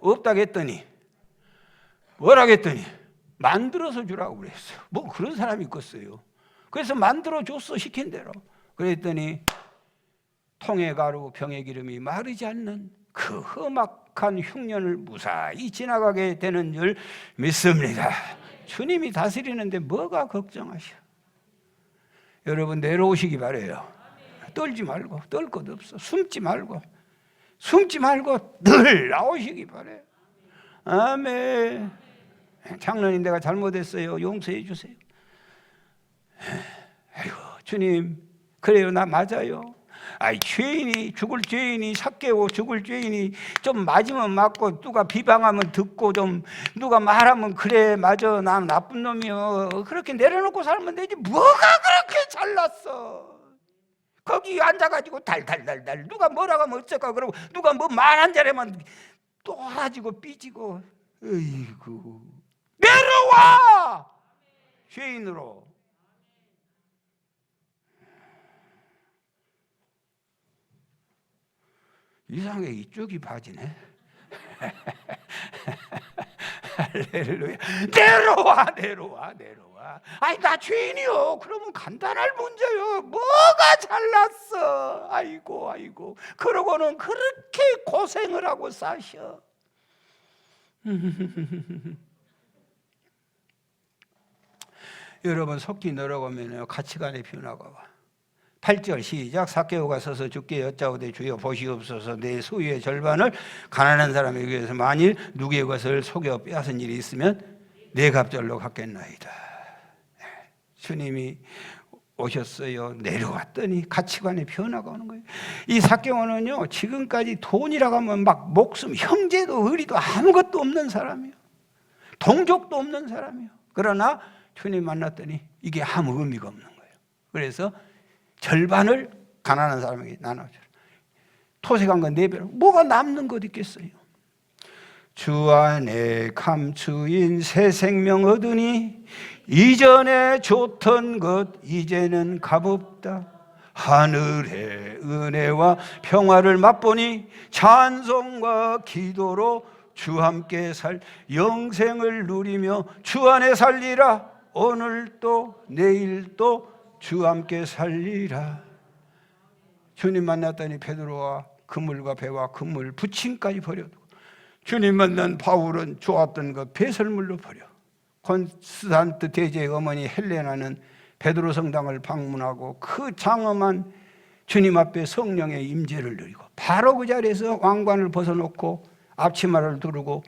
없다고 했더니 뭐라겠더니 만들어서 주라고 그랬어요. 뭐 그런 사람이 있겠어요. 그래서 만들어 줬어, 시킨 대로. 그랬더니 통에 가루 병에 기름이 마르지 않는 그 험악한 흉년을 무사히 지나가게 되는 줄 믿습니다. 주님이 다스리는데 뭐가 걱정하셔? 여러분, 내려오시기 바래요. 떨지 말고, 떨 것 없어. 숨지 말고 늘 나오시기 바래요. 아멘. 장로님, 내가 잘못했어요. 용서해 주세요. 아이고, 주님, 그래요, 나 맞아요. 죽을 죄인이 삭개오 죽을 죄인이 좀 맞으면 맞고 누가 비방하면 듣고 좀 누가 말하면 그래 맞아 난 나쁜 놈이요, 그렇게 내려놓고 살면 되지. 뭐가 그렇게 잘났어? 거기 앉아가지고 달달달달 누가 뭐라고 하면 어쩔까 그러고 누가 뭐 말 한 자리만 또 가지고 삐지고. 어이구, 내려와 죄인으로. 이상하게 이쪽이 바지네. 할렐루야. 내려와. 아이, 나 죄인이요. 그러면 간단할 문제요. 뭐가 잘났어? 아이고. 그러고는 그렇게 고생을 하고 사셔. 여러분, 속기 내려가면 가치관의 변화가 와. 8절 시작. 삭개오가 서서 주께 여짜오되 주여 보시옵소서, 내 소유의 절반을 가난한 사람에게 위해서 만일 누구의 것을 속여 빼앗은 일이 있으면 내 갑절로 갚겠나이다. 주님이 오셨어요. 내려왔더니 가치관의 변화가 오는 거예요. 이 삭개오는요, 지금까지 돈이라고 하면 막 목숨, 형제도 의리도 아무것도 없는 사람이에요. 동족도 없는 사람이에요. 그러나 주님 만났더니 이게 아무 의미가 없는 거예요. 그래서 절반을 가난한 사람에게 나눠줘요. 토색한 건 4배로. 뭐가 남는 것 있겠어요? 주 안에 감추인 새 생명 얻으니 이전에 좋던 것 이제는 값없다. 하늘의 은혜와 평화를 맛보니 찬송과 기도로 주 함께 살 영생을 누리며 주 안에 살리라. 오늘도 내일도 주 함께 살리라. 주님 만났더니 베드로와 그물과 배와 그물 부침까지 버려두고, 주님 만난 바울은 좋았던 것 배설물로 버려 콘스탄트 대제의 어머니 헬레나는 베드로 성당을 방문하고 그 장엄한 주님 앞에 성령의 임재를 누리고 바로 그 자리에서 왕관을 벗어놓고 앞치마를 두르고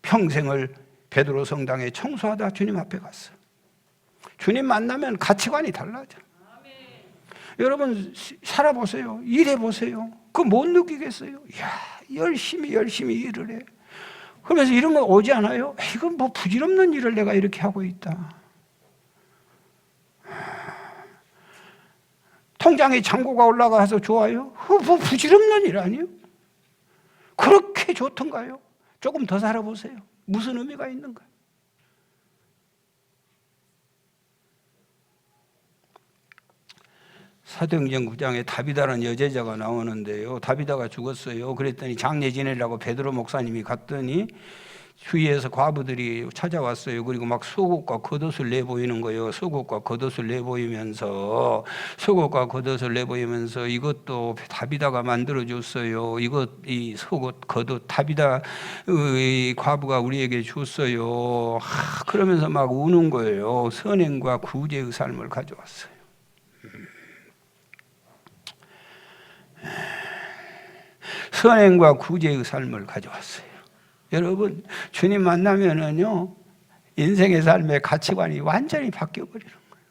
평생을 베드로 성당에 청소하다 주님 앞에 갔어. 주님 만나면 가치관이 달라져. 여러분 살아보세요. 일해보세요. 그거 못 느끼겠어요? 이야, 열심히 일을 해. 그러면서 이런 거 오지 않아요? 이건 뭐 부질없는 일을 내가 이렇게 하고 있다. 통장에 잔고가 올라가서 좋아요? 뭐 부질없는 일 아니에요? 그렇게 좋던가요? 조금 더 살아보세요. 무슨 의미가 있는가? 사도행전 9장에 다비다라는 여제자가 나오는데요. 다비다가 죽었어요. 그랬더니 장례 지내려고 베드로 목사님이 갔더니 주위에서 과부들이 찾아왔어요. 그리고 막 속옷과 겉옷을 내보이는 거예요. 속옷과 겉옷을 내보이면서 이것도 다비다가 만들어줬어요. 이 속옷 겉옷 다비다의 과부가 우리에게 줬어요. 그러면서 막 우는 거예요. 선행과 구제의 삶을 가져왔어요. 선행과 구제의 삶을 가져왔어요. 여러분, 주님 만나면은요, 인생의 삶의 가치관이 완전히 바뀌어버리는 거예요.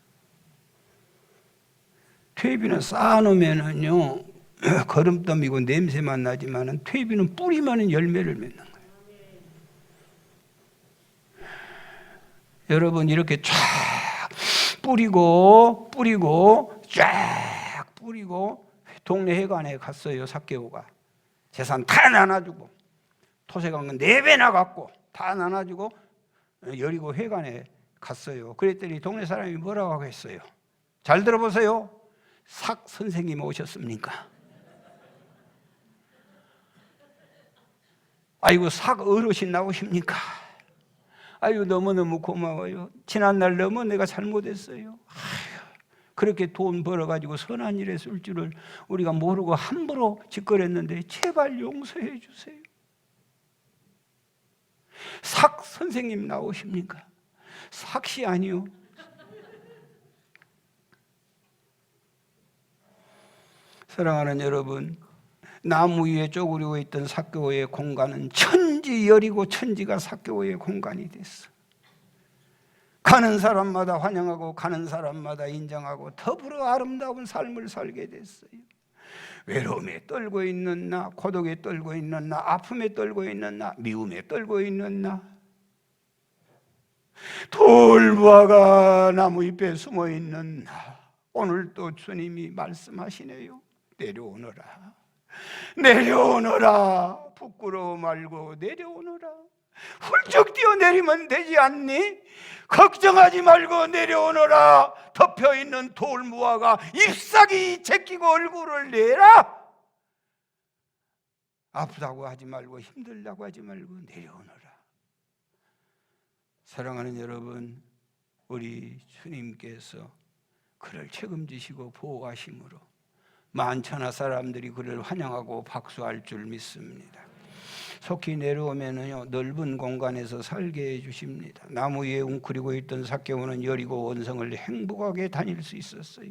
퇴비는 쌓아놓으면은요, 거름더미고 냄새만 나지만은 퇴비는 뿌리면은 열매를 맺는 거예요. 여러분, 이렇게 쫙 뿌리고 동네 회관에 갔어요. 삭개오가 재산 다 나눠주고 토색한 건 4배나 갖고 다 나눠주고 여리고 회관에 갔어요. 그랬더니 동네 사람이 뭐라고 하겠어요? 잘 들어보세요. 삭 선생님 오셨습니까? 아이고 삭 어르신 나오십니까? 아이고 너무너무 고마워요. 지난날 너무 내가 잘못했어요. 그렇게 돈 벌어가지고 선한 일에 쓸 줄을 우리가 모르고 함부로 짓거렸는데 제발 용서해 주세요. 삭 선생님 나오십니까? 삭시 아니요. 사랑하는 여러분, 나무 위에 쪼그리고 있던 삭개오의 공간은 천지 여리고 천지가 삭개오의 공간이 됐어. 가는 사람마다 환영하고 가는 사람마다 인정하고 더불어 아름다운 삶을 살게 됐어요. 외로움에 떨고 있는 나, 고독에 떨고 있는 나, 아픔에 떨고 있는 나, 미움에 떨고 있는 나, 돌무화과 나무 잎에 숨어 있는 나, 오늘 또 주님이 말씀하시네요. 내려오너라. 부끄러워 말고 내려오너라. 훌쩍 뛰어내리면 되지 않니? 걱정하지 말고 내려오너라. 덮여있는 돌무화가 잎사귀 제끼고 얼굴을 내라. 아프다고 하지 말고 힘들다고 하지 말고 내려오너라. 사랑하는 여러분, 우리 주님께서 그를 책임지시고 보호하심으로 만천하 사람들이 그를 환영하고 박수할 줄 믿습니다. 속히 내려오면은요, 넓은 공간에서 살게 해주십니다. 나무 위에 웅크리고 있던 삭개오는 여리고 원성을 행복하게 다닐 수 있었어요.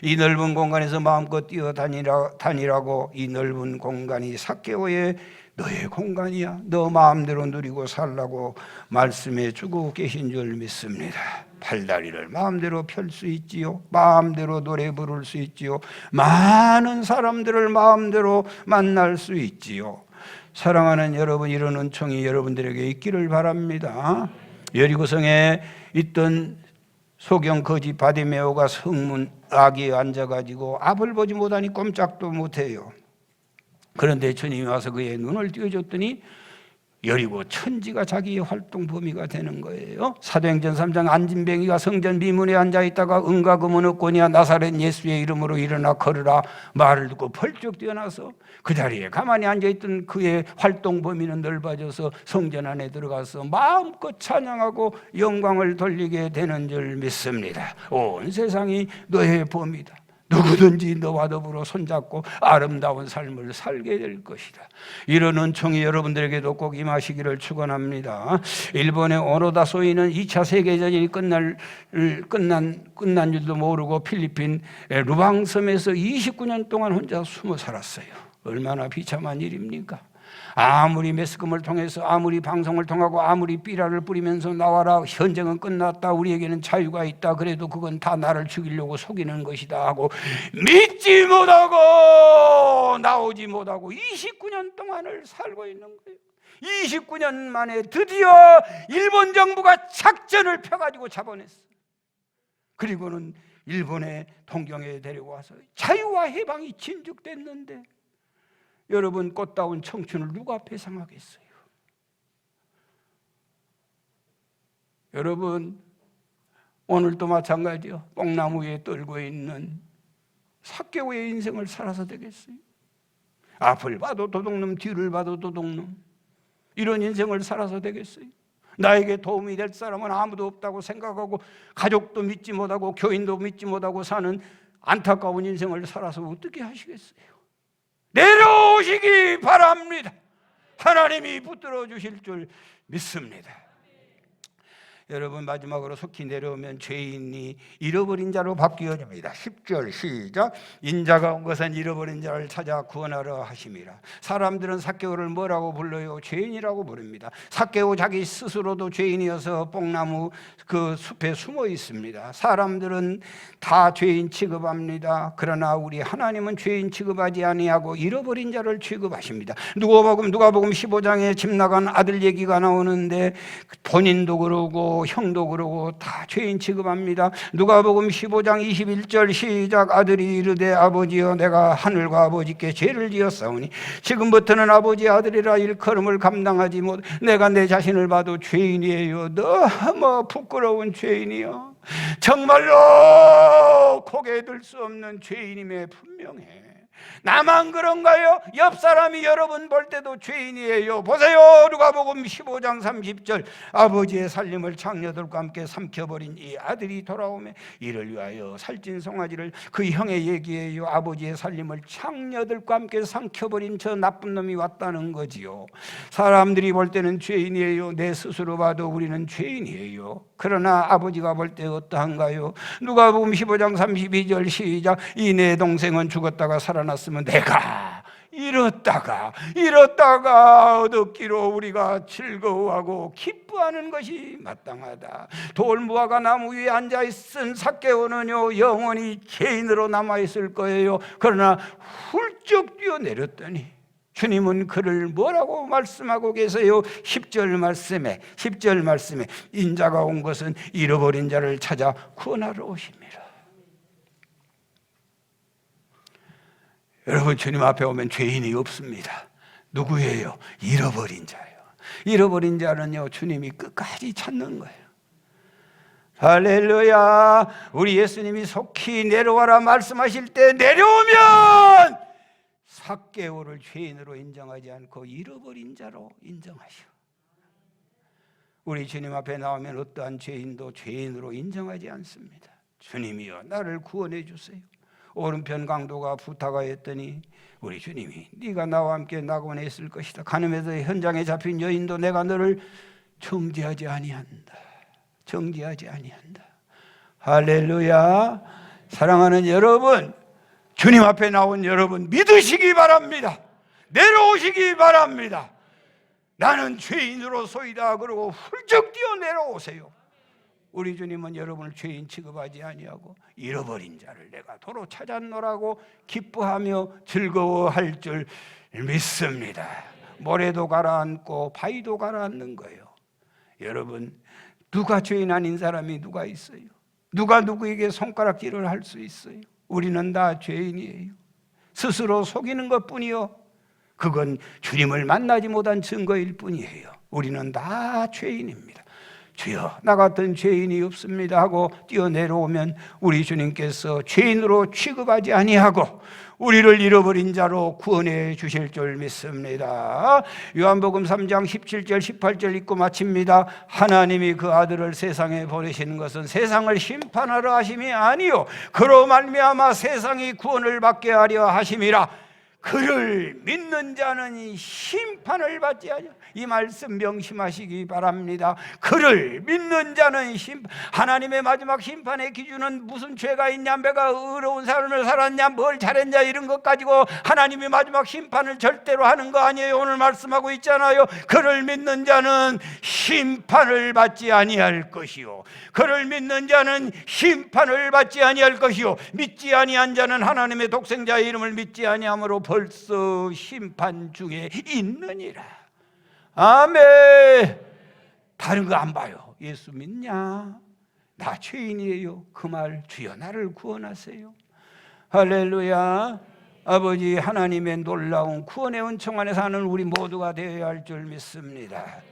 이 넓은 공간에서 마음껏 뛰어다니라고. 이 넓은 공간이 삭개오의 너의 공간이야. 너 마음대로 누리고 살라고 말씀해 주고 계신 줄 믿습니다. 팔다리를 마음대로 펼 수 있지요. 마음대로 노래 부를 수 있지요. 많은 사람들을 마음대로 만날 수 있지요. 사랑하는 여러분, 이런 은총이 여러분들에게 있기를 바랍니다. 여리고성에 있던 소경 거지 바디메오가 성문 아기에 앉아가지고 앞을 보지 못하니 꼼짝도 못해요. 그런데 주님이 와서 그의 눈을 띄워줬더니 여리고 천지가 자기의 활동 범위가 되는 거예요. 사도행전 3장 안진뱅이가 성전 미문에 앉아있다가 은과 금은 없거니와 나사렛 예수의 이름으로 일어나 걸으라 말을 듣고 펄쩍 뛰어나서 그 자리에 가만히 앉아있던 그의 활동 범위는 넓어져서 성전 안에 들어가서 마음껏 찬양하고 영광을 돌리게 되는 줄 믿습니다. 온 세상이 너의 범위다. 누구든지 너와 더불어 손잡고 아름다운 삶을 살게 될 것이다. 이런 은총이 여러분들에게도 꼭 임하시기를 축원합니다. 일본의 오노다 소이는 2차 세계대전이 끝난 줄도 모르고 필리핀 루방섬에서 29년 동안 혼자 숨어 살았어요. 얼마나 비참한 일입니까? 아무리 매스컴을 통해서, 아무리 방송을 통하고, 아무리 삐라를 뿌리면서 나와라, 현장은 끝났다, 우리에게는 자유가 있다, 그래도 그건 다 나를 죽이려고 속이는 것이다 하고 믿지 못하고 나오지 못하고 29년 동안을 살고 있는 거예요. 29년 만에 드디어 일본 정부가 작전을 펴가지고 잡아냈어. 그리고는 일본의 동경에 데려와서 자유와 해방이 진죽됐는데, 여러분, 꽃다운 청춘을 누가 배상하겠어요? 여러분, 오늘도 마찬가지요. 뽕나무 위에 떨고 있는 삭개오의 인생을 살아서 되겠어요? 앞을 봐도 도둑놈, 뒤를 봐도 도둑놈, 이런 인생을 살아서 되겠어요? 나에게 도움이 될 사람은 아무도 없다고 생각하고, 가족도 믿지 못하고, 교인도 믿지 못하고 사는 안타까운 인생을 살아서 어떻게 하시겠어요? 내려오시기 바랍니다. 하나님이 붙들어 주실 줄 믿습니다. 여러분, 마지막으로 속히 내려오면 죄인이 잃어버린 자로 바뀌어집니다. 10절 시작. 인자가 온 것은 잃어버린 자를 찾아 구원하러 하심이라. 사람들은 삭개오를 뭐라고 불러요? 죄인이라고 부릅니다. 삭개오 자기 스스로도 죄인이어서 뽕나무 그 숲에 숨어 있습니다. 사람들은 다 죄인 취급합니다. 그러나 우리 하나님은 죄인 취급하지 아니하고 잃어버린 자를 취급하십니다. 누가복음 15장에 집 나간 아들 얘기가 나오는데, 본인도 그러고 형도 그러고 다 죄인 취급합니다. 누가복음 15장 21절 시작. 아들이 이르되 아버지여, 내가 하늘과 아버지께 죄를 지었사오니 지금부터는 아버지 아들이라 일컬음을 감당하지 못. 내가 내 자신을 봐도 죄인이에요. 너무 부끄러운 죄인이요. 정말로 고개 들 수 없는 죄인임에 분명해. 나만 그런가요? 옆 사람이 여러분 볼 때도 죄인이에요. 보세요. 누가복음 15장 30절. 아버지의 살림을 장녀들과 함께 삼켜버린 이 아들이 돌아오매 이를 위하여 살찐 송아지를, 그 형의 얘기예요. 아버지의 살림을 장녀들과 함께 삼켜버린 저 나쁜 놈이 왔다는 거지요. 사람들이 볼 때는 죄인이에요. 내 스스로 봐도 우리는 죄인이에요. 그러나 아버지가 볼 때 어떠한가요? 누가복음 15장 32절 시작. 이 내 동생은 죽었다가 살아났으면 내가 잃었다가 얻었기로 우리가 즐거워하고 기뻐하는 것이 마땅하다. 돌무화과 나무 위에 앉아있은 삭개오는요 영원히 죄인으로 남아있을 거예요. 그러나 훌쩍 뛰어내렸더니 주님은 그를 뭐라고 말씀하고 계세요? 10절 말씀에 인자가 온 것은 잃어버린 자를 찾아 구원하러 오심이라. 여러분, 주님 앞에 오면 죄인이 없습니다. 누구예요? 잃어버린 자예요. 잃어버린 자는요 주님이 끝까지 찾는 거예요. 할렐루야. 우리 예수님이 속히 내려와라 말씀하실 때 내려오면 삭개오를 죄인으로 인정하지 않고 잃어버린 자로 인정하셔. 우리 주님 앞에 나오면 어떠한 죄인도 죄인으로 인정하지 않습니다. 주님이여, 나를 구원해 주세요. 오른편 강도가 부탁하였더니 우리 주님이 네가 나와 함께 낙원에 있을 것이다. 간음에서 현장에 잡힌 여인도 내가 너를 정죄하지 아니한다. 할렐루야. 사랑하는 여러분, 주님 앞에 나온 여러분 믿으시기 바랍니다. 내려오시기 바랍니다. 나는 죄인으로소이다. 그러고 훌쩍 뛰어 내려오세요. 우리 주님은 여러분을 죄인 취급하지 아니하고 잃어버린 자를 내가 도로 찾았노라고 기뻐하며 즐거워할 줄 믿습니다. 모래도 가라앉고 바위도 가라앉는 거예요. 여러분, 누가 죄인 아닌 사람이 누가 있어요? 누가 누구에게 손가락질을 할 수 있어요? 우리는 다 죄인이에요. 스스로 속이는 것뿐이요, 그건 주님을 만나지 못한 증거일 뿐이에요. 우리는 다 죄인입니다. 주여, 나 같은 죄인이 없습니다 하고 뛰어내려오면 우리 주님께서 죄인으로 취급하지 아니하고 우리를 잃어버린 자로 구원해 주실 줄 믿습니다. 요한복음 3장 17절 18절 읽고 마칩니다. 하나님이 그 아들을 세상에 보내신 것은 세상을 심판하러 하심이 아니요 그로 말미암아 세상이 구원을 받게 하려 하심이라. 그를 믿는 자는 심판을 받지 아니하. 이 말씀 명심하시기 바랍니다. 그를 믿는 자는 하나님의 마지막 심판의 기준은 무슨 죄가 있냐, 내가 의로운 삶을 살았냐, 뭘 잘했냐, 이런 것 가지고 하나님의 마지막 심판을 절대로 하는 거 아니에요. 오늘 말씀하고 있잖아요. 그를 믿는 자는 심판을 받지 아니할 것이요, 그를 믿는 자는 심판을 받지 아니할 것이요, 믿지 아니한 자는 하나님의 독생자의 이름을 믿지 아니함으로 벌써 심판 중에 있느니라. 아멘. 다른 거 안 봐요. 예수 믿냐? 나 죄인이에요. 그 말, 주여 나를 구원하세요. 할렐루야. 아버지 하나님의 놀라운 구원의 은총 안에 사는 우리 모두가 되어야 할 줄 믿습니다.